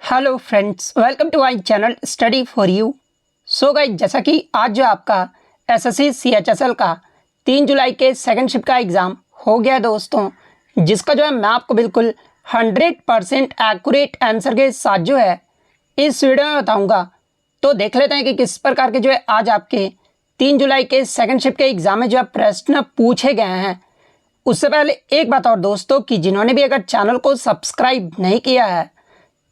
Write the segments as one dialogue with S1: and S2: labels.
S1: Hello friends, welcome to my channel study for you. So guys, जैसा कि आज जो आपका एसएससी सीएचएसएल का 3 जुलाई के सेकंड शिफ्ट का एग्ज़ाम हो गया दोस्तों, जिसका जो है मैं आपको बिल्कुल 100% एक्यूरेट आंसर के साथ जो है इस वीडियो में बताऊंगा। तो देख लेते हैं कि किस प्रकार के जो है आज आपके 3 जुलाई के सेकंड शिफ्ट के एग्ज़ाम में जो है प्रश्न पूछे गए हैं। उससे पहले एक बात और दोस्तों, कि जिन्होंने भी अगर चैनल को सब्सक्राइब नहीं किया है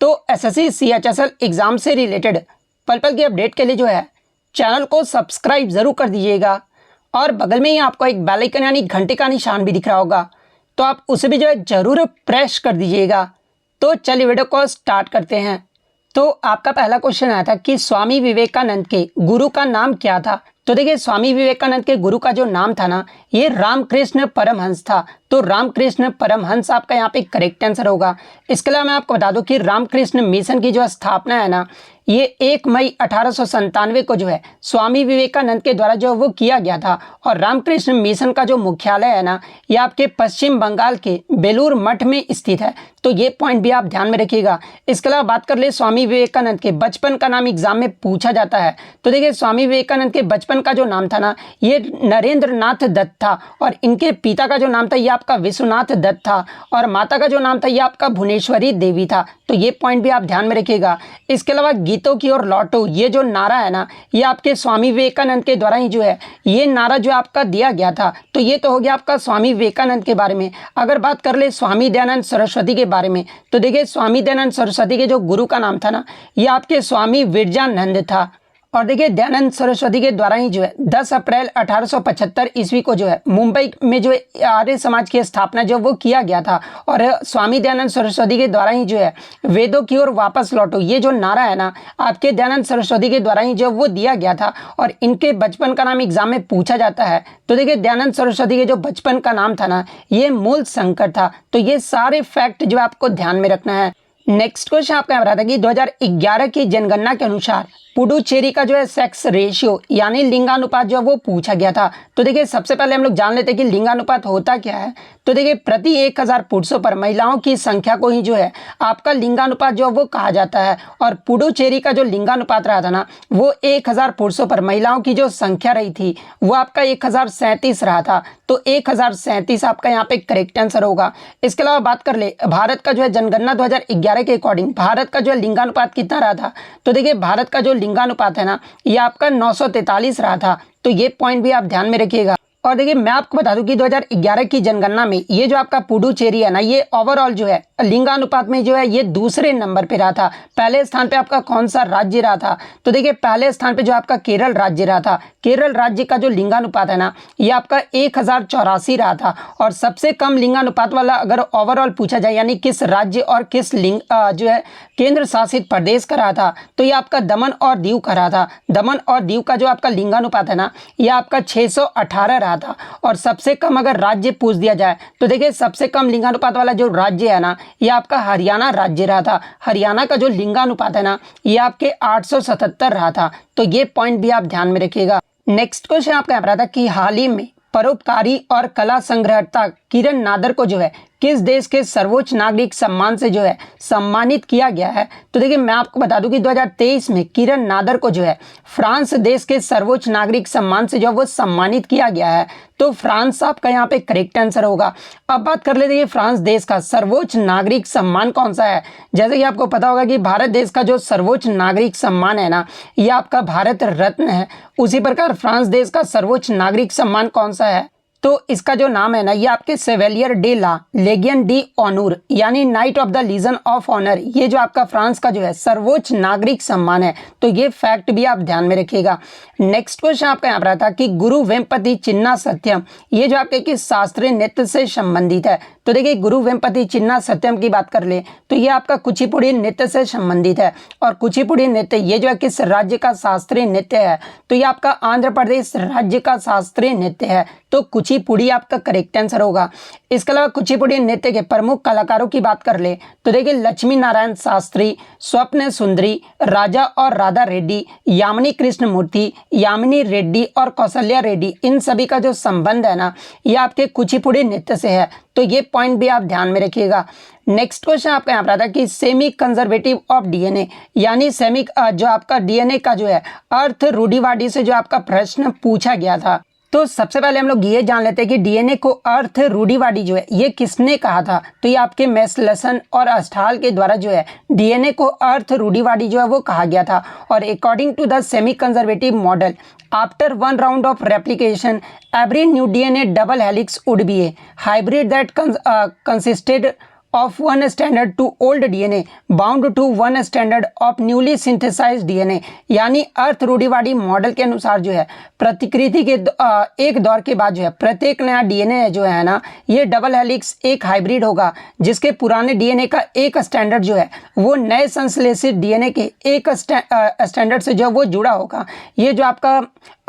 S1: तो एसएससी सीएचएसएल एग्ज़ाम से रिलेटेड पल पल की अपडेट के लिए जो है चैनल को सब्सक्राइब ज़रूर कर दीजिएगा। और बगल में ही आपको एक बेल आइकन यानी घंटे का निशान भी दिख रहा होगा, तो आप उसे भी जो है ज़रूर प्रेस कर दीजिएगा। तो चलिए वीडियो को स्टार्ट करते हैं। तो आपका पहला क्वेश्चन आया था कि स्वामी विवेकानंद के गुरु का नाम क्या था। तो देखिए, स्वामी विवेकानंद के गुरु का जो नाम था ना, ये रामकृष्ण परमहंस था। तो रामकृष्ण परमहंस आपका यहाँ पे करेक्ट आंसर होगा। इसके अलावा मैं आपको बता दूं कि रामकृष्ण मिशन की जो स्थापना है ना, ये 1 मई 1897 को जो है स्वामी विवेकानंद के द्वारा जो वो किया गया था। और रामकृष्ण मिशन का जो मुख्यालय है ना, ये आपके पश्चिम बंगाल के बेलूर मठ में स्थित है। तो ये पॉइंट भी आप ध्यान में रखिएगा। इसके अलावा बात कर ले स्वामी विवेकानंद के बचपन का नाम एग्जाम में पूछा जाता है। तो देखिए, स्वामी विवेकानंद के बचपन का जो नाम था ना, ये नरेंद्र नाथ दत्त था। और इनके पिता का जो नाम था ये आपका विश्वनाथ दत्त था। और माता का जो नाम था ये आपका भुवनेश्वरी देवी था। तो ये पॉइंट भी आप ध्यान में रखिएगा। इसके अलावा गीतों की ओर लौटो, ये जो नारा है ना, ये आपके स्वामी विवेकानंद के द्वारा ही जो है ये नारा जो आपका दिया गया था। तो ये तो हो गया आपका स्वामी विवेकानंद के बारे में। अगर बात कर ले स्वामी दयानंद सरस्वती के बारे में, तो देखिए स्वामी दयानंद सरस्वती के जो गुरु का नाम था ना, ये आपके स्वामी विरजानंद था। और देखिए, दयानंद सरस्वती के द्वारा ही जो है 10 अप्रैल 1875 ईस्वी को जो है मुंबई में जो है आर्य समाज की स्थापना जो वो किया गया था। और स्वामी दयानंद सरस्वती के द्वारा ही जो है वेदों की ओर वापस लौटो, ये जो नारा है ना, आपके दयानंद सरस्वती के द्वारा ही जो वो दिया गया था। और इनके बचपन का नाम एग्जाम में पूछा जाता है। तो देखिए, दयानंद सरस्वती के जो बचपन का नाम था ना, ये मूल शंकर था। तो ये सारे फैक्ट जो आपको ध्यान में रखना है। नेक्स्ट क्वेश्चन आपका यहाँ रहा था कि 2011 की जनगणना के अनुसार पुडुचेरी का जो है सेक्स रेशियो यानी लिंगानुपात जो है वो पूछा गया था। तो देखिए, सबसे पहले हम लोग जान लेते हैं कि लिंगानुपात होता क्या है। तो देखिए, प्रति 1000 पुरुषों पर महिलाओं की संख्या को ही जो है आपका लिंगानुपात जो है वो कहा जाता है। और पुडुचेरी का जो लिंगानुपात रहा था ना, वो 1000 पुरुषों पर महिलाओं की जो संख्या रही थी वो आपका 1037 रहा था। तो 1037 आपका यहाँ पे करेक्ट आंसर होगा। इसके अलावा बात कर ले भारत का जो है जनगणना 2011 के अकॉर्डिंग भारत का जो है लिंगानुपात कितना रहा था। तो देखिए, भारत का जो लिंगानुपात है ना, ये आपका 943 रहा था। तो ये पॉइंट भी आप ध्यान में रखिएगा। और देखिए, मैं आपको बता दूं कि 2011 की जनगणना में ये जो आपका पुडुचेरी है ना, ये ओवरऑल जो है लिंगानुपात में जो है ये दूसरे नंबर पे रहा था। पहले स्थान पे आपका कौन सा राज्य रहा था। तो देखिए, पहले स्थान पे जो आपका केरल राज्य रहा था। केरल राज्य का जो लिंगानुपात है ना, ये आपका 1084 रहा था। और सबसे कम लिंगानुपात वाला अगर ओवरऑल पूछा जाए, यानी किस राज्य और किस लिंग जो है केंद्र शासित प्रदेश का रहा था, तो ये आपका दमन और दीव का रहा था। दमन और दीव का जो आपका लिंगानुपात है ना, ये आपका 618 रहा था। और सबसे कम अगर राज्य पूछ दिया जाए, तो देखिए सबसे कम लिंगानुपात वाला जो राज्य है ना, ये आपका हरियाणा राज्य रहा था। हरियाणा का जो लिंगानुपात है ना, ये आपके 877 रहा था। तो ये पॉइंट भी आप ध्यान में रखिएगा। नेक्स्ट क्वेश्चन आपका यहाँ पर रहा था कि हाल ही में परोपकारी और कला संग्रहता किरण नादर को जो है किस देश के सर्वोच्च नागरिक सम्मान से जो है सम्मानित किया गया है। तो देखिए, मैं आपको बता दूं कि 2023 में किरण नादर को जो है फ्रांस देश के सर्वोच्च नागरिक सम्मान से जो है वो सम्मानित किया गया है। तो फ्रांस आपका यहाँ पे करेक्ट आंसर होगा। अब बात कर लेते हैं फ्रांस देश का सर्वोच्च नागरिक सम्मान कौन सा है। जैसे कि आपको पता होगा कि भारत देश का जो सर्वोच्च नागरिक सम्मान है ना, ये आपका भारत रत्न है। उसी प्रकार फ्रांस देश का सर्वोच्च नागरिक सम्मान कौन सा है, तो इसका जो नाम है ना, ये आपके सेवेलियर डे ला लेगियन डी ऑनूर यानी knight of the legion of honour, ये जो आपका फ्रांस का जो है सर्वोच्च नागरिक सम्मान है। तो ये फैक्ट भी आप ध्यान में रखिएगा। नेक्स्ट क्वेश्चन आपका यहाँ पर था कि गुरु वेम्पति चिन्ना सत्यम, ये जो आपके किस शास्त्रीय नृत्य से संबंधित है। तो देखिए, गुरु वेम्पति चिन्ना सत्यम की बात कर ले तो ये आपका कुचिपुड़ी नृत्य से संबंधित है। और कुचिपुड़ी नृत्य ये जो है किस राज्य का शास्त्रीय नृत्य है, तो ये आपका आंध्र प्रदेश राज्य का शास्त्रीय नृत्य है। तो कुचिपुड़ी आपका करेक्ट आंसर होगा। इसके अलावा कुचिपुड़ी नृत्य के प्रमुख कलाकारों की बात कर ले तो देखिए, लक्ष्मी नारायण शास्त्री, स्वप्न सुंदरी, राजा और राधा रेड्डी, यामिनी कृष्ण मूर्ति, यामिनी रेड्डी और कौशल्या रेड्डी, इन सभी का जो संबंध है ना, ये आपके कुचिपुड़ी नृत्य से है। तो ये पॉइंट भी आप ध्यान में रखिएगा। नेक्स्ट क्वेश्चन आपका यहाँ पर आता है कि सेमी कंजर्वेटिव ऑफ डीएनए, यानी सेमी जो आपका डीएनए का जो है अर्थ रूढ़िवादी से जो आपका प्रश्न पूछा गया था। तो सबसे पहले हम लोग ये जान लेते हैं कि डीएनए को अर्थ रूढ़िवादी जो है ये किसने कहा था। तो ये आपके मेसलसन और अस्टाल के द्वारा जो है डीएनए को अर्थ रूढ़िवादी जो है वो कहा गया था। और according to the semi conservative model, after one round of replication every new DNA double helix would be a hybrid that consisted of one standard to old DNA bound to one standard of newly synthesized DNA। यानी अर्थ रूढ़िवादी model के अनुसार जो है प्रतिकृति के एक दौर के बाद जो है प्रत्येक नया डीएनए जो है ना ये डबल हेलिक्स एक हाइब्रिड होगा, जिसके पुराने डीएनए का एक स्टैंडर्ड जो है वो नए संश्लेषित डीएनए के एक स्टैंडर्ड से जो वो जुड़ा होगा। ये जो आपका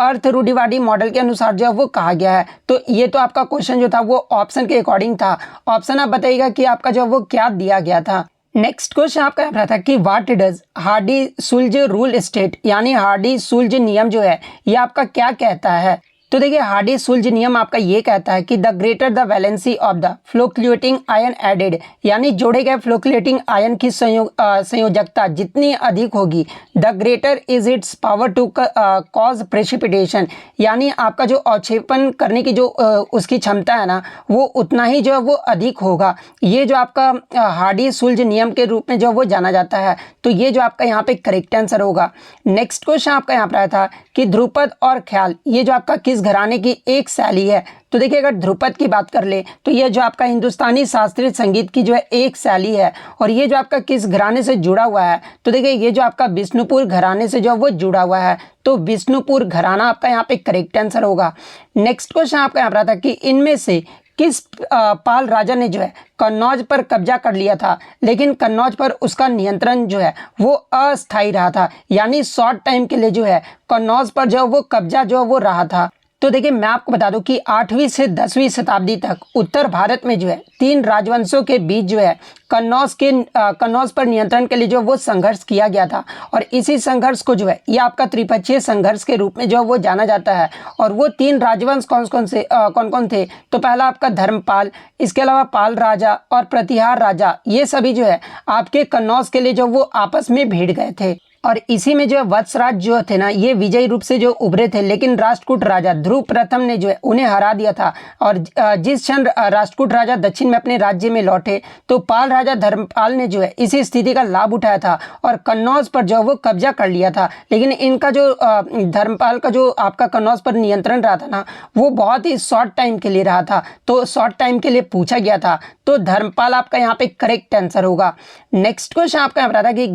S1: अर्थ रूढ़िवादी मॉडल के अनुसार जो है वो कहा गया है। तो ये तो आपका क्वेश्चन जो था वो ऑप्शन के अकॉर्डिंग था। ऑप्शन आप बताइएगा कि आपका जो वो क्या दिया गया था। नेक्स्ट क्वेश्चन आपका यहाँ था कि what does Hardy-Schultz rule state, यानी हार्डी-सुल्ज नियम जो है ये आपका क्या कहता है। तो देखिए हार्डी-सुल्ज नियम आपका ये कहता है कि the greater the valency of the flocculating ion added, यानी जोड़े गए फ्लोक्लुएटिंग आयन की संयोजकता जितनी अधिक होगी, the greater is its power to cause precipitation, यानी आपका जो अवक्षेपण करने की जो उसकी क्षमता है ना वो उतना ही जो है वो अधिक होगा। ये जो आपका हार्डी-सुल्ज नियम के रूप में जो वो जाना जाता है। तो ये जो आपका यहाँ पे करेक्ट आंसर होगा। नेक्स्ट क्वेश्चन आपका यहाँ पर आया था कि ध्रुपद और ख्याल ये जो आपका किस घराने की एक शैली है। तो देखिए अगर ध्रुपद की बात कर ले तो ये जो आपका हिंदुस्तानी शास्त्रीय संगीत की जो है एक शैली है। और ये जो आपका किस घराने से जुड़ा हुआ है, तो देखिए ये जो आपका विष्णुपुर घराने से जो वो जुड़ा हुआ है। तो विष्णुपुर घराना आपका यहाँ पे करेक्ट आंसर होगा। नेक्स्ट क्वेश्चन आपका यहाँ पर आता है कि इनमें से किस पाल राजा ने जो है कन्नौज पर कब्जा कर लिया था, लेकिन कन्नौज पर उसका नियंत्रण जो है वो अस्थायी रहा था, यानी शॉर्ट टाइम के लिए जो है कन्नौज पर जो वो कब्जा जो वो रहा था। तो देखिए मैं आपको बता दूं कि 8वीं से 10वीं शताब्दी तक उत्तर भारत में जो है 3 राजवंशों के बीच जो है कन्नौज पर नियंत्रण के लिए जो वो संघर्ष किया गया था। और इसी संघर्ष को जो है ये आपका त्रिपक्षीय संघर्ष के रूप में जो वो जाना जाता है। और वो 3 राजवंश कौन कौन थे, तो पहला आपका धर्मपाल, इसके अलावा पाल राजा और प्रतिहार राजा, ये सभी जो है आपके कन्नौज के लिए जो वो आपस में भिड़ गए थे। और इसी में जो है वत्सराज जो थे ना ये विजयी रूप से जो उभरे थे, लेकिन राष्ट्रकूट राजा ध्रुव प्रथम ने जो है उन्हें हरा दिया था। और जिस क्षण राष्ट्रकूट राजा दक्षिण में अपने राज्य में लौटे तो पाल राजा धर्मपाल ने जो है इसी स्थिति का लाभ उठाया था और कन्नौज पर जो वो कब्जा कर लिया था। लेकिन इनका जो धर्मपाल का जो आपका कन्नौज पर नियंत्रण रहा था ना वो बहुत ही शॉर्ट टाइम के लिए रहा था। तो शॉर्ट टाइम के लिए पूछा गया था। तो धर्मपाल आपका यहाँ पे करेक्ट आंसर होगा। नेक्स्ट क्वेश्चन आपका यहाँ पर आता है कि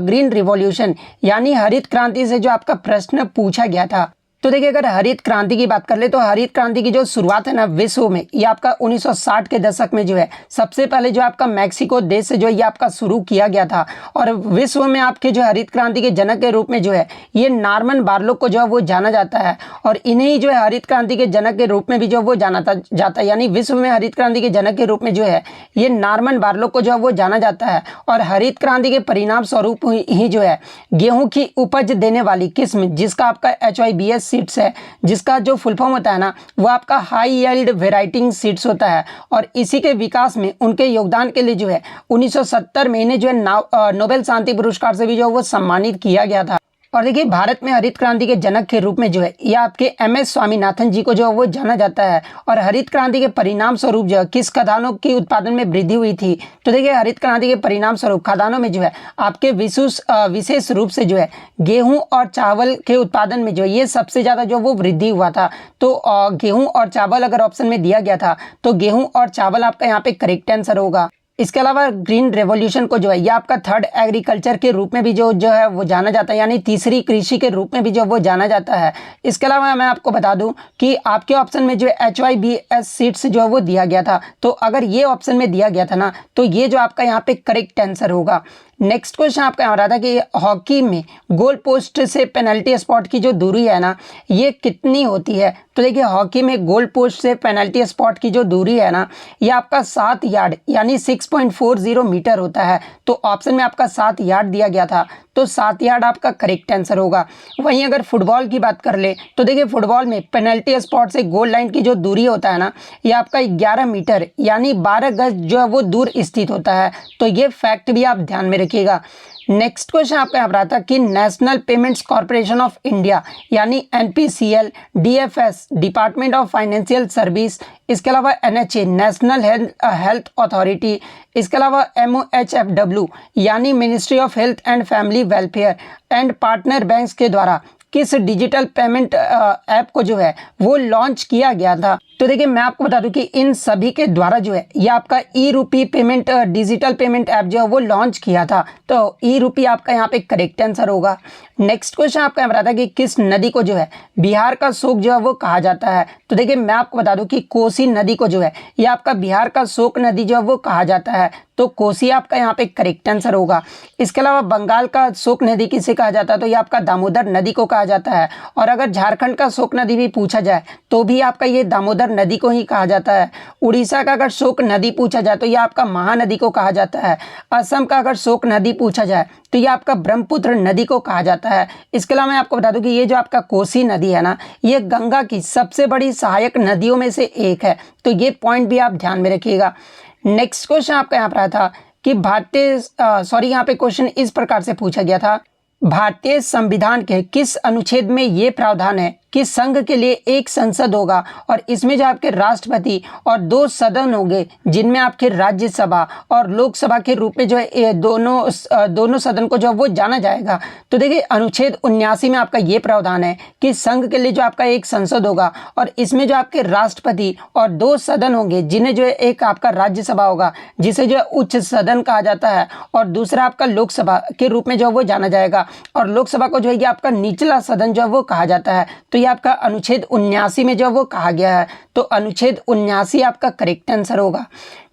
S1: ग्रीन रिवॉल्यूशन यानी हरित क्रांति से जो आपका प्रश्न पूछा गया था। तो देखिए अगर हरित क्रांति की बात कर ले तो हरित क्रांति की जो शुरुआत है ना विश्व में ये आपका 1960 के दशक में जो है सबसे पहले जो आपका मैक्सिको देश से जो ये आपका शुरू किया गया था। और विश्व में आपके जो हरित क्रांति के जनक के रूप में जो है ये नॉर्मन बोरलॉग को जो है वो जाना जाता है। और इन्हें जो है हरित क्रांति के जनक के रूप में भी जो वो जाना जाता है, यानी विश्व में हरित क्रांति के जनक के रूप में जो है ये नॉर्मन बोरलॉग को जो है वो जाना जाता है। और हरित क्रांति के परिणाम स्वरूप ही जो है गेहूं की उपज देने वाली किस्म जिसका आपका HYBS सीड्स है, जिसका जो फुल फॉर्म होता है ना वो आपका हाई यील्ड वेराइटिंग सीड्स होता है। और इसी के विकास में उनके योगदान के लिए जो है 1970 में इन्हें जो है नोबेल शांति पुरस्कार से भी जो वो सम्मानित किया गया था। और देखिए भारत में हरित क्रांति के जनक के रूप में जो है ये आपके MS स्वामीनाथन जी को जो है वो जाना जाता है। और हरित क्रांति के परिणाम स्वरूप जो है किस खदानों के उत्पादन में वृद्धि हुई थी, तो देखिए हरित क्रांति के परिणाम स्वरूप खदानों में जो है आपके विशेष रूप से जो है गेहूं और चावल के उत्पादन में जो है ये सबसे ज़्यादा जो वो वृद्धि हुआ था। तो गेहूँ और चावल अगर ऑप्शन में दिया गया था तो गेहूँ और चावल आपका यहाँ पे करेक्ट आंसर होगा। इसके अलावा ग्रीन रेवोल्यूशन को जो है ये आपका थर्ड एग्रीकल्चर के रूप में भी जो है वो जाना जाता है, यानी तीसरी कृषि के रूप में भी जो वो जाना जाता है। इसके अलावा मैं आपको बता दूं कि आपके ऑप्शन में जो HYBS सीड्स जो है वो दिया गया था। तो अगर ये ऑप्शन में दिया गया था ना तो ये जो आपका यहाँ पे करेक्ट आंसर होगा। नेक्स्ट क्वेश्चन आपका यहाँ रहा था कि हॉकी में गोल पोस्ट से पेनल्टी स्पॉट की जो दूरी है ना ये कितनी होती है। तो देखिए हॉकी में गोल पोस्ट से पेनल्टी स्पॉट की जो दूरी है ना ये आपका 7 यार्ड यानी 6.40 मीटर होता है। तो ऑप्शन में आपका 7 यार्ड दिया गया था, तो 7 यार्ड आपका करेक्ट आंसर होगा। वहीं अगर फुटबॉल की बात कर ले तो देखिए फुटबॉल में पेनल्टी स्पॉट से गोल लाइन की जो दूरी होता है ना ये आपका 11 मीटर यानी 12 गज जो है वो दूर स्थित होता है। तो ये फैक्ट भी आप ध्यान में रखिएगा। नेक्स्ट क्वेश्चन आपका यहाँ रहा था कि national payments corporation of India यानी NPCL, DFS department of financial service, इसके अलावा एनएचए नेशनल हेल्थ अथॉरिटी, इसके अलावा एमओएचएफडब्ल्यू यानी ministry of health and family welfare and partner banks के द्वारा किस डिजिटल पेमेंट ऐप को जो है वो लॉन्च किया गया था। तो देखिए मैं आपको बता दूं कि इन सभी के द्वारा जो है ये आपका ई रूपी पेमेंट डिजिटल पेमेंट ऐप जो है वो लॉन्च किया था। तो ई रूपी आपका यहाँ पे करेक्ट आंसर होगा। नेक्स्ट क्वेश्चन आपका यहाँ बता था कि किस नदी को जो है बिहार का शोक जो है वो कहा जाता है। तो देखिए मैं आपको बता दूं कि कोसी नदी को जो है ये आपका बिहार का शोक नदी जो है वो कहा जाता है। तो कोसी आपका यहाँ पे करेक्ट आंसर होगा। इसके अलावा बंगाल का शोक नदी किसे कहा जाता है, तो ये आपका दामोदर नदी को कहा जाता है। और अगर झारखंड का शोक नदी भी पूछा जाए तो भी आपका ये दामोदर नदी को ही कहा जाता है। उड़ीसा का अगर शोक नदी पूछा जाए तो ये आपका महानदी को कहा जाता है। असम का अगर शोक नदी पूछा जाए तो ये आपका ब्रह्मपुत्र नदी को कहा जाता है। इसके अलावा मैं आपको बता दूं कि ये जो आपका कोसी नदी है ना ये गंगा की सबसे बड़ी सहायक नदियों में से एक है। तो ये पॉइंट भी आप ध्यान में रखिएगा। नेक्स्ट क्वेश्चन आपका यहाँ पर आया था कि यहाँ पे क्वेश्चन इस प्रकार से पूछा गया था, भारतीय संविधान के किस अनुच्छेद में ये प्रावधान है कि संघ के लिए एक संसद होगा और इसमें जो आपके राष्ट्रपति और 2 सदन होंगे जिनमें आपके राज्यसभा और लोकसभा के रूप में जो है ये दोनों सदन को जो है वो जाना जाएगा। तो देखिए अनुच्छेद 79 में आपका ये प्रावधान है कि संघ के लिए जो आपका एक संसद होगा और इसमें जो आपके राष्ट्रपति और 2 सदन होंगे जिन्हें जो है एक आपका राज्यसभा होगा जिसे जो है उच्च सदन कहा जाता है और दूसरा आपका लोकसभा के रूप में जो है वो जाना जाएगा और लोकसभा को जो है ये आपका निचला सदन जो है वो कहा जाता है। तो ये आपका अनुच्छेद 79 में जो वो कहा गया है। तो अनुच्छेद 79 आपका करेक्ट आंसर होगा।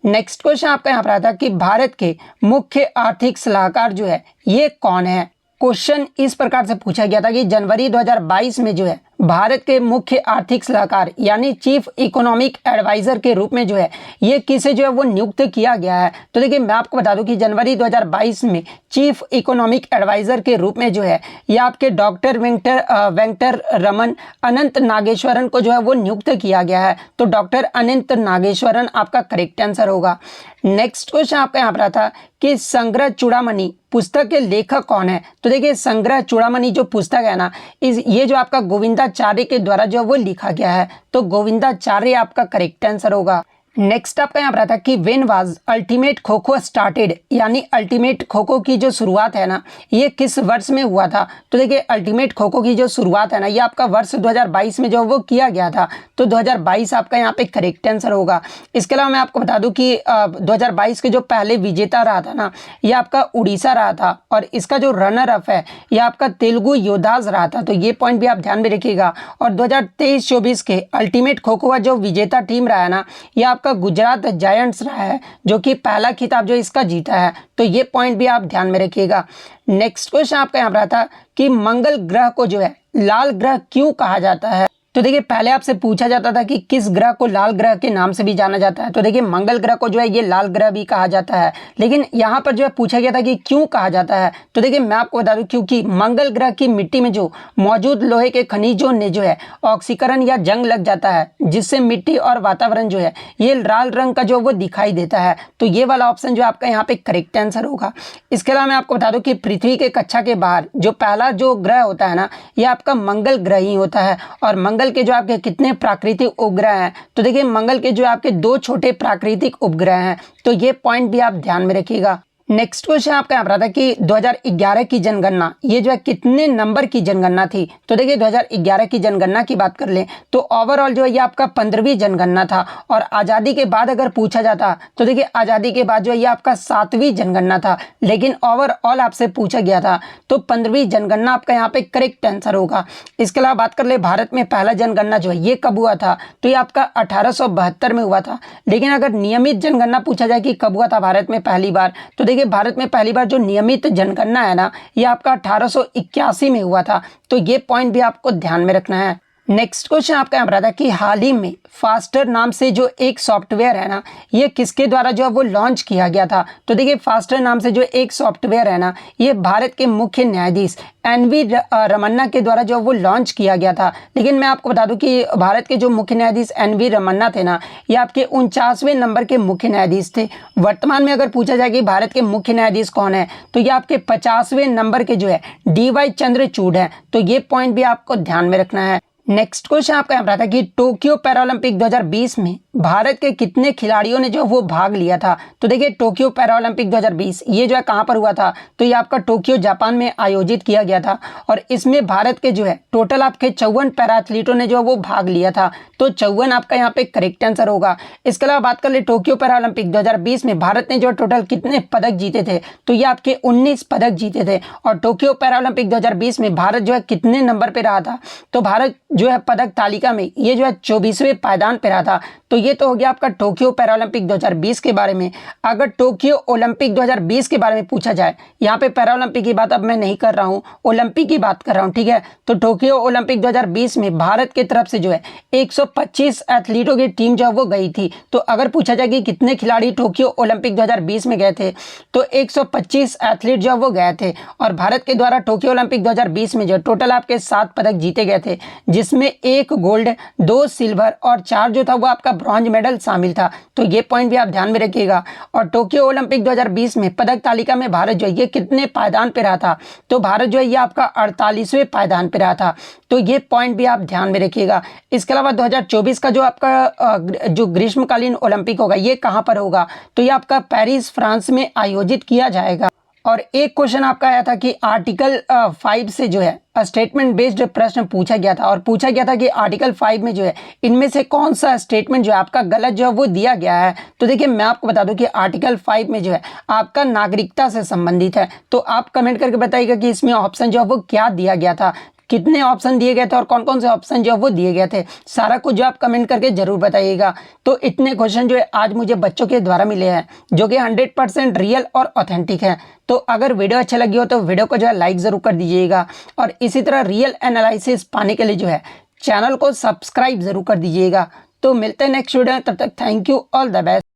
S1: नेक्स्ट क्वेश्चन आपका यहाँ पर आता है कि भारत के मुख्य आर्थिक सलाहकार जो है ये कौन है। क्वेश्चन इस प्रकार से पूछा गया था कि जनवरी 2022 में जो है भारत के मुख्य आर्थिक सलाहकार यानी चीफ इकोनॉमिक एडवाइजर के रूप में जो है ये किसे जो है वो नियुक्त किया गया है। तो देखिए मैं आपको बता दूं कि जनवरी 2022 में चीफ इकोनॉमिक एडवाइजर के रूप में जो है ये आपके डॉक्टर वेंकटर रमन अनंत नागेश्वरन को जो है वो नियुक्त किया गया है। तो डॉक्टर अनंत नागेश्वरन आपका करेक्ट आंसर होगा। नेक्स्ट क्वेश्चन आपका यहाँ पर था कि संग्रह चूड़ामणि पुस्तक के लेखक कौन है। तो देखिए संग्रह चूड़ामणि जो पुस्तक है ना ये जो आपका गोविंदाचार्य के द्वारा जो वो लिखा गया है। तो गोविंदाचार्य आपका करेक्ट आंसर होगा। नेक्स्ट आपका यहाँ पर आता है कि when was ultimate kho kho started यानी अल्टीमेट खो खो की जो शुरुआत है ना ये किस वर्ष में हुआ था। तो देखिए अल्टीमेट खो खो की जो शुरुआत है ना ये आपका वर्ष 2022 में जो वो किया गया था। तो 2022 आपका यहाँ पे करेक्ट आंसर होगा। इसके अलावा मैं आपको बता दूं कि 2022 के जो पहले विजेता रहा था ना ये आपका उड़ीसा रहा था और इसका जो रनर अप है ये आपका तेलुगु योद्धास रहा था। तो ये पॉइंट भी आप ध्यान में रखिएगा। और 2023-24 के अल्टीमेट खो खो का जो विजेता टीम रहा है ना ये आपका गुजरात जायंट्स रहा है जो कि पहला खिताब जो इसका जीता है। तो ये पॉइंट भी आप ध्यान में रखिएगा। नेक्स्ट क्वेश्चन आपका यहाँ पर था कि मंगल ग्रह को जो है लाल ग्रह क्यों कहा जाता है। तो देखिए पहले आपसे पूछा जाता था कि किस ग्रह को लाल ग्रह के नाम से भी जाना जाता है। तो देखिए मंगल ग्रह को जो है ये लाल ग्रह भी कहा जाता है, लेकिन यहाँ पर जो है पूछा गया था कि क्यों कहा जाता है। तो देखिए मैं आपको बता दूं क्योंकि मंगल ग्रह की मिट्टी में जो मौजूद लोहे के खनिजों ने जो है ऑक्सीकरण या जंग लग जाता है जिससे मिट्टी और वातावरण जो है ये लाल रंग का जो वो दिखाई देता है। तो ये वाला ऑप्शन जो आपका यहाँ पे करेक्ट आंसर होगा। इसके अलावा मैं आपको बता दूं कि पृथ्वी के कक्षा के बाहर जो पहला जो ग्रह होता है ना ये आपका मंगल ग्रह ही होता है। और मंगल के जो आपके कितने प्राकृतिक उपग्रह हैं। तो देखिए मंगल के जो आपके 2 छोटे प्राकृतिक उपग्रह हैं। तो ये पॉइंट भी आप ध्यान में रखिएगा। नेक्स्ट क्वेश्चन आपका यहाँ पर था कि 2011 की जनगणना ये जो है कितने नंबर की जनगणना थी। तो देखिए 2011 की जनगणना की बात कर लें तो ओवरऑल जो है ये आपका 15वीं जनगणना था। और आज़ादी के बाद अगर पूछा जाता तो देखिए आज़ादी के बाद जो है ये आपका 7वीं जनगणना था, लेकिन ओवरऑल आपसे पूछा गया था तो 15वीं जनगणना आपका यहाँ पे करेक्ट आंसर होगा। इसके अलावा बात कर ले भारत में पहला जनगणना जो है ये कब हुआ था। तो ये आपका 1872 में हुआ था। लेकिन अगर नियमित जनगणना पूछा जाए कि कब हुआ था भारत में पहली बार तो देखिए देखिए भारत में पहली बार जो नियमित जनगणना है ना, ये आपका 1881 में हुआ था। तो ये पॉइंट भी आपको ध्यान में रखना है। नेक्स्ट क्वेश्चन आपका यहाँ पर था कि हाल ही में फास्टर नाम से जो एक सॉफ्टवेयर है ना, ये किसके द्वारा जो है वो लॉन्च किया गया था। तो देखिए फास्टर नाम से जो एक सॉफ्टवेयर है ना, ये भारत के मुख्य न्यायाधीश एन.वी. रमन्ना के द्वारा जो वो लॉन्च किया गया था। लेकिन मैं आपको बता दूं कि भारत के जो मुख्य न्यायाधीश एन.वी. रमन्ना थे ना, ये आपके 49वें नंबर के मुख्य न्यायाधीश थे। वर्तमान में अगर पूछा जाए कि भारत के मुख्य न्यायाधीश कौन है, तो ये आपके 50वें नंबर के जो है डी.वाई. चंद्रचूड़ है। तो ये पॉइंट भी आपको ध्यान में रखना है। नेक्स्ट क्वेश्चन आपका यहाँ पर था कि टोक्यो पैरालंपिक 2020 में भारत के कितने खिलाड़ियों ने जो वो भाग लिया था। तो देखिए टोक्यो पैरालंपिक 2020 ये जो है कहाँ पर हुआ था, तो ये आपका टोक्यो जापान में आयोजित किया गया था। और इसमें भारत के जो है टोटल आपके 54 पैरा एथलीटों ने जो वो भाग लिया था। तो 54 आपका यहाँ पे करेक्ट आंसर होगा। इसके अलावा बात कर ले टोक्यो पैरालंपिक 2020 में भारत ने जो टोटल कितने पदक जीते थे, तो ये आपके 19 पदक जीते थे। और टोक्यो पैरालंपिक 2020 में भारत जो है कितने नंबर पे रहा था, तो भारत जो है पदक तालिका में ये जो है 24वें पायदान पे रहा था। तो ये तो हो गया आपका टोक्यो पैरालंपिक 2020 के बारे में। अगर टोक्यो ओलंपिक 2020 के बारे में पूछा जाए, यहाँ पे पैरालंपिक की बात अब मैं नहीं कर रहा हूँ, ओलंपिक की बात कर रहा हूँ, ठीक है। तो टोक्यो ओलंपिक 2020 में भारत की तरफ से जो है 125 एथलीटों की टीम जो है वो गई थी। तो अगर पूछा जाए कि कितने खिलाड़ी टोक्यो ओलंपिक 2020 में गए थे, तो 125 एथलीट जो वो गए थे। और भारत के द्वारा टोक्यो ओलंपिक 2020 में जो टोटल आपके 7 पदक जीते गए थे, जिसमें 1 गोल्ड, 2 सिल्वर और 4 जो था वो आपका ब्रॉन्ज मेडल शामिल था। तो ये पॉइंट भी आप ध्यान में रखिएगा। और टोक्यो ओलंपिक 2020 में पदक तालिका में भारत जो है ये कितने पायदान पे रहा था, तो भारत जो है ये आपका 48वें पायदान पे रहा था। तो ये पॉइंट भी आप ध्यान में रखिएगा। इसके अलावा 2024 का जो आपका जो ग्रीष्मकालीन ओलंपिक होगा ये कहाँ पर होगा, तो ये आपका पेरिस फ्रांस में आयोजित किया जाएगा। और एक क्वेश्चन आपका आया था कि आर्टिकल 5 से जो है स्टेटमेंट बेस्ड प्रश्न पूछा गया था। और पूछा गया था कि आर्टिकल 5 में जो है इनमें से कौन सा स्टेटमेंट जो है आपका गलत जो है वो दिया गया है। तो देखिए मैं आपको बता दूं कि आर्टिकल 5 में जो है आपका नागरिकता से संबंधित है। तो आप कमेंट करके बताइएगा कि इसमें ऑप्शन जो है वो क्या दिया गया था, कितने ऑप्शन दिए गए थे और कौन कौन से ऑप्शन जो है वो दिए गए थे। सारा कुछ जो आप कमेंट करके जरूर बताइएगा। तो इतने क्वेश्चन जो है आज मुझे बच्चों के द्वारा मिले हैं, जो कि 100% रियल और ऑथेंटिक है। तो अगर वीडियो अच्छा लगी हो तो वीडियो को जो है लाइक ज़रूर कर दीजिएगा। और इसी तरह रियल एनालिसिस पाने के लिए जो है चैनल को सब्सक्राइब ज़रूर कर दीजिएगा। तो मिलते हैं नेक्स्ट वीडियो में, तब तक thank you, all the best.